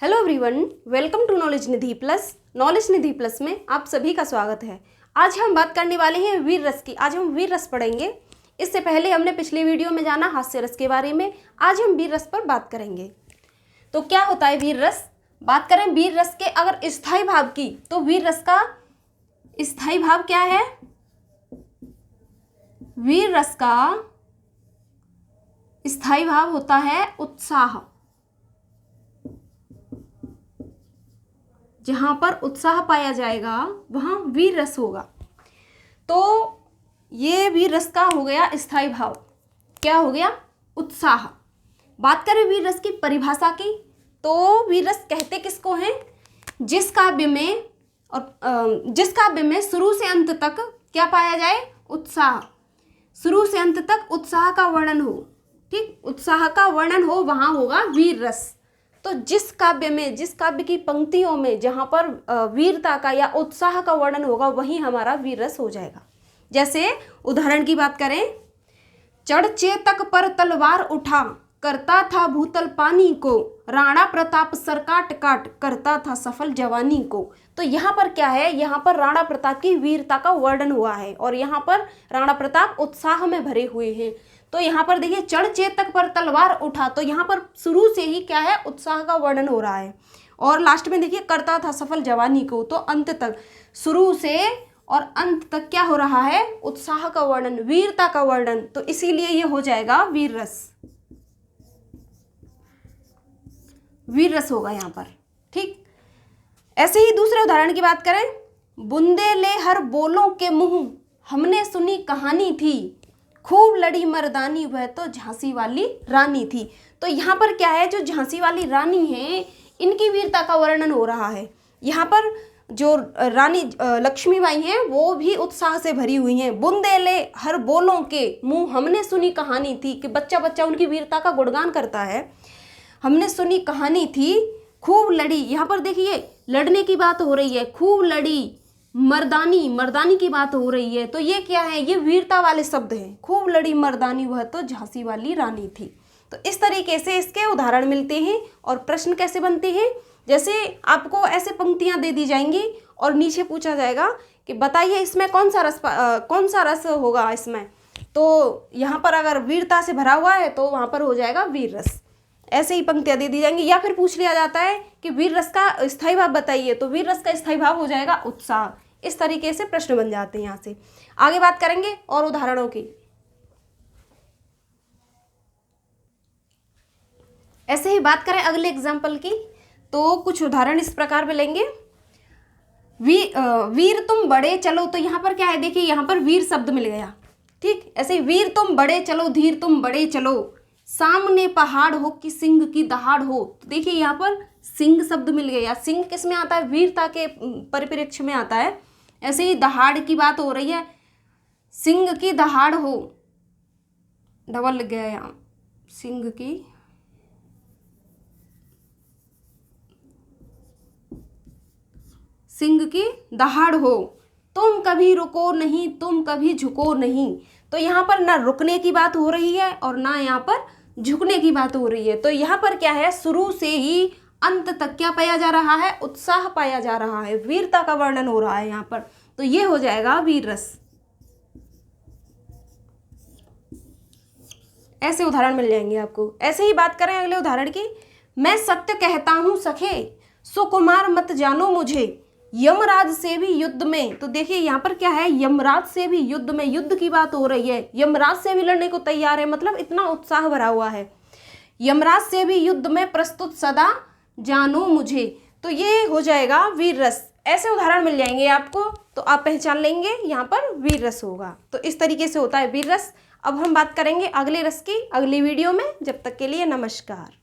Hello everyone, welcome to knowledge Nidhi plus. Knowledge Nidhi plus में आप सभी का स्वागत है। आज हम बात करने वाले हैं वीर रस की। आज हम वीर रस पढ़ेंगे। इससे पहले हमने पिछले वीडियो में जाना हास्य रस के बारे में। आज हम वीर रस पर बात करेंगे। तो क्या होता है वीर रस? बात करें वीर रस के अगर स्थायी भाव की, तो वीर रस का स्थायी भाव क्या है? वीर रस का स्थायी भाव होता है उत्साह। जहां पर उत्साह पाया जाएगा वहां वीर रस होगा। तो ये वीर रस का हो गया स्थायी भाव। क्या हो गया? उत्साह। बात करें वीर रस की परिभाषा की, तो वीर रस कहते किसको हैं? जिस काव्य में शुरू से अंत तक क्या पाया जाए? उत्साह। शुरू से अंत तक उत्साह का वर्णन हो, ठीक, उत्साह का वर्णन हो, वहां होगा वीर रस। तो जिस काव्य की पंक्तियों में जहां पर वीरता का या उत्साह का वर्णन होगा वही हमारा वीर रस हो जाएगा। जैसे उदाहरण की बात करें, चढ़ चेतक पर तलवार उठा, करता था भूतल पानी को, राणा प्रताप सर काट काट, करता था सफल जवानी को। तो यहाँ पर क्या है? यहाँ पर राणा प्रताप की वीरता का वर्णन हुआ है और यहाँ पर राणा प्रताप उत्साह में भरे हुए हैं। तो यहाँ पर देखिए, चढ़ चेतक पर तलवार उठा, तो यहाँ पर शुरू से ही क्या है? उत्साह का वर्णन हो रहा है। और लास्ट में देखिए, करता था सफल जवानी को, तो अंत तक, शुरू से और अंत तक क्या हो रहा है? उत्साह का वर्णन, वीरता का वर्णन। तो इसीलिए ये हो जाएगा वीर रस। वीर रस होगा यहाँ पर, ठीक। ऐसे ही दूसरे उदाहरण की बात करें, बुंदे ले हर बोलों के मुंह, हमने सुनी कहानी थी, खूब लड़ी मर्दानी, वह तो झांसी वाली रानी थी। तो यहाँ पर क्या है? जो झांसी वाली रानी है, इनकी वीरता का वर्णन हो रहा है। यहाँ पर जो रानी लक्ष्मीबाई हैं वो भी उत्साह से भरी हुई हैं। बुंदेले हर बोलों के मुंह, हमने सुनी कहानी थी, कि बच्चा बच्चा उनकी वीरता का गुणगान करता है। हमने सुनी कहानी थी, खूब लड़ी, यहाँ पर देखिए लड़ने की बात हो रही है, खूब लड़ी, मर्दानी की बात हो रही है। तो ये क्या है? ये वीरता वाले शब्द हैं। खूब लड़ी मर्दानी, वह तो झांसी वाली रानी थी। तो इस तरीके से इसके उदाहरण मिलते हैं। और प्रश्न कैसे बनते हैं? जैसे आपको ऐसे पंक्तियां दे दी जाएंगी और नीचे पूछा जाएगा कि बताइए इसमें कौन सा रस होगा इसमें। तो यहाँ पर अगर वीरता से भरा हुआ है तो वहाँ पर हो जाएगा वीर रस। ऐसे ही पंक्तियां दे दी जाएंगी। या फिर पूछ लिया जाता है कि वीर रस का स्थायी भाव बताइए, तो वीर रस का स्थायी भाव हो जाएगा उत्साह। इस तरीके से प्रश्न बन जाते हैं। यहाँ से आगे बात करेंगे और उदाहरणों की। ऐसे ही बात करें अगले एग्जाम्पल की, तो कुछ उदाहरण इस प्रकार मिलेंगे। वीर तुम बड़े चलो, तो यहाँ पर क्या है? देखिए यहाँ पर वीर शब्द मिल गया, ठीक। ऐसे ही वीर तुम बड़े चलो, धीर तुम बड़े चलो, सामने पहाड़ हो कि सिंह की दहाड़ हो। तो देखिए यहाँ पर सिंह शब्द मिल गया। सिंह किस में आता है? वीरता के परिप्रेक्ष्य में आता है। ऐसे ही दहाड़ की बात हो रही है, सिंह की दहाड़ हो, डबल लग गया यहाँ, सिंह की दहाड़ हो, तुम कभी रुको नहीं, तुम कभी झुको नहीं। तो यहाँ पर ना रुकने की बात हो रही है और ना यहाँ पर झुकने की बात हो रही है। तो यहाँ पर क्या है? शुरू से ही अंत तक क्या पाया जा रहा है? उत्साह पाया जा रहा है, वीरता का वर्णन हो रहा है यहाँ पर। तो ये हो जाएगा वीर रस। ऐसे उदाहरण मिल जाएंगे आपको। ऐसे ही बात करें अगले उदाहरण की, मैं सत्य कहता हूं सखे, सुकुमार मत जानो मुझे, यमराज से भी युद्ध में। तो देखिए यहाँ पर क्या है? यमराज से भी युद्ध में, युद्ध की बात हो रही है। यमराज से भी लड़ने को तैयार है, मतलब इतना उत्साह भरा हुआ है। यमराज से भी युद्ध में प्रस्तुत सदा जानो मुझे। तो ये हो जाएगा वीर रस। ऐसे उदाहरण मिल जाएंगे आपको, तो आप पहचान लेंगे यहाँ पर वीर रस होगा। तो इस तरीके से होता है वीर रस। अब हम बात करेंगे अगले रस की अगली वीडियो में। जब तक के लिए नमस्कार।